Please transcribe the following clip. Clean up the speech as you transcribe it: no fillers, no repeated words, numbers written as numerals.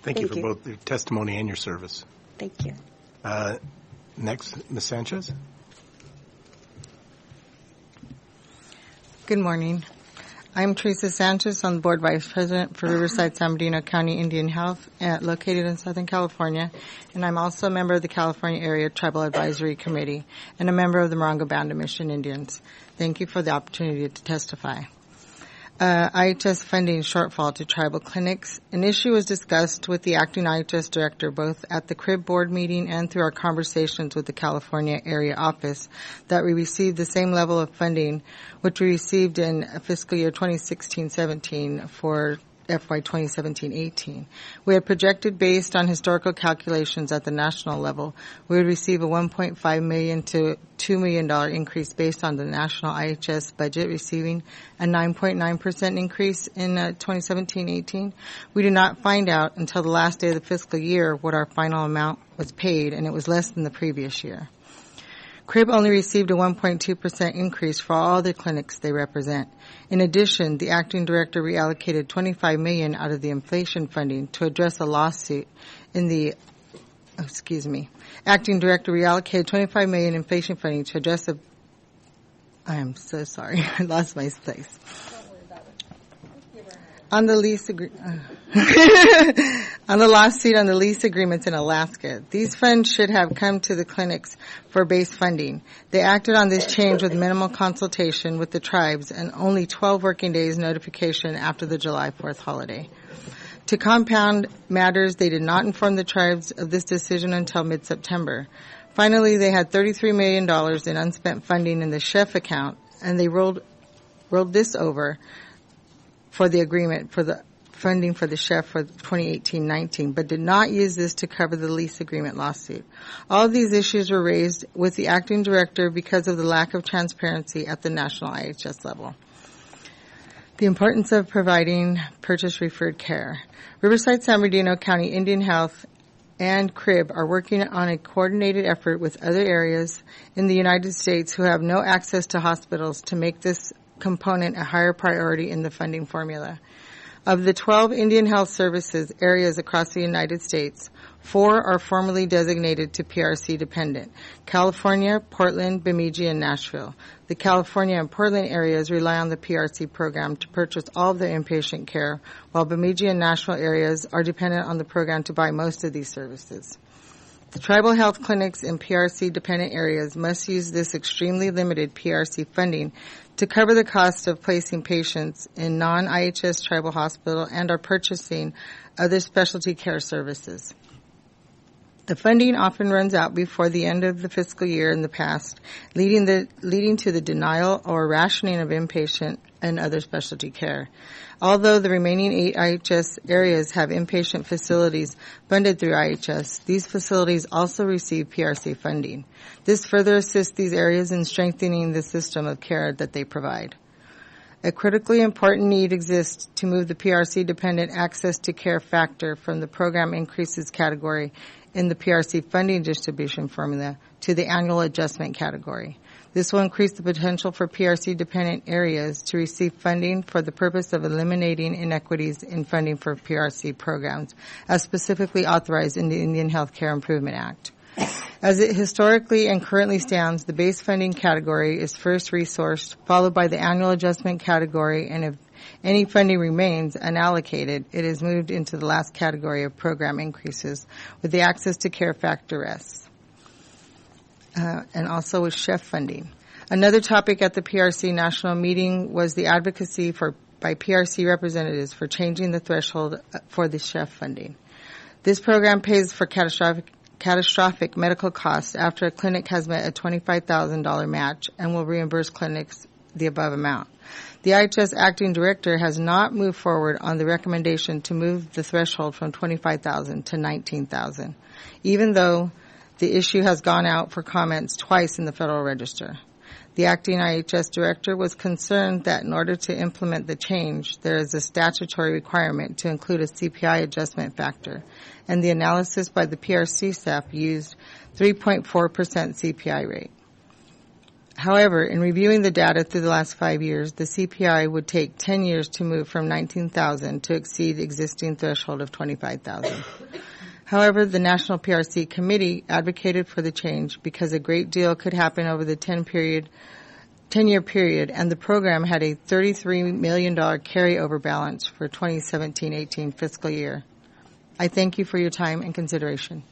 Thank you for both your testimony and your service. Thank you. Next, Ms. Sanchez. Good morning. I'm Teresa Sanchez. I'm the Board Vice President for Riverside, San-Bernardino County Indian Health, located in Southern California. And I'm also a member of the California Area Tribal Advisory Committee and a member of the Morongo Band of Mission Indians. Thank you for the opportunity to testify. IHS funding shortfall to tribal clinics. An issue was discussed with the acting IHS director both at the CRIB board meeting and through our conversations with the California area office that we received the same level of funding which we received in fiscal year 2016-17 for FY 2017-18. We had projected based on historical calculations at the national level, we would receive a $1.5 million to $2 million increase based on the national IHS budget receiving a 9.9% increase in 2017-18. We did not find out until the last day of the fiscal year what our final amount was paid, and it was less than the previous year. CRIB only received a 1.2% increase for all the clinics they represent. In addition, the acting director reallocated $25 million out of the inflation funding to address a lawsuit Acting director reallocated $25 million inflation funding to address I am so sorry. I lost my place. On the lawsuit on the lease agreements in Alaska. These funds should have come to the clinics for base funding. They acted on this change with minimal consultation with the tribes and only 12 working days notification after the July 4th holiday. To compound matters, they did not inform the tribes of this decision until mid-September. Finally, they had $33 million in unspent funding in the chef account, and they rolled this over for the agreement for the funding for the chef for 2018-19, but did not use this to cover the lease agreement lawsuit. All of these issues were raised with the acting director because of the lack of transparency at the national IHS level. The importance of providing purchase-referred care. Riverside, San-Bernardino County Indian Health and CRIB are working on a coordinated effort with other areas in the United States who have no access to hospitals to make this component a higher priority in the funding formula. Of the 12 Indian health services areas across the United States, 4 are formally designated to PRC dependent: California, Portland, Bemidji, and Nashville. The California and Portland areas rely on the PRC program to purchase all of their inpatient care, while Bemidji and Nashville areas are dependent on the program to buy most of these services. The tribal health clinics in PRC-dependent areas must use this extremely limited PRC funding to cover the cost of placing patients in non-IHS tribal hospital and are purchasing other specialty care services. The funding often runs out before the end of the fiscal year in the past, leading to the denial or rationing of inpatient and other specialty care. Although the remaining 8 IHS areas have inpatient facilities funded through IHS, these facilities also receive PRC funding. This further assists these areas in strengthening the system of care that they provide. A critically important need exists to move the PRC-dependent access to care factor from the program increases category in the PRC funding distribution formula to the annual adjustment category. This will increase the potential for PRC-dependent areas to receive funding for the purpose of eliminating inequities in funding for PRC programs, as specifically authorized in the Indian Health Care Improvement Act. As it historically and currently stands, the base funding category is first resourced, followed by the annual adjustment category, and if any funding remains unallocated, it is moved into the last category of program increases, with the access to care factor rests. And also with chef funding. Another topic at the PRC national meeting was the advocacy by PRC representatives for changing the threshold for the chef funding. This program pays for catastrophic medical costs after a clinic has met a $25,000 match and will reimburse clinics the above amount. The IHS acting director has not moved forward on the recommendation to move the threshold from $25,000 to $19,000, even though the issue has gone out for comments twice in the Federal Register. The acting IHS director was concerned that in order to implement the change, there is a statutory requirement to include a CPI adjustment factor, and the analysis by the PRC staff used 3.4% CPI rate. However, in reviewing the data through the last 5 years, the CPI would take 10 years to move from 19,000 to exceed the existing threshold of 25,000. However, the National PRC Committee advocated for the change because a great deal could happen over the 10-year period, and the program had a $33 million carryover balance for 2017-18 fiscal year. I thank you for your time and consideration.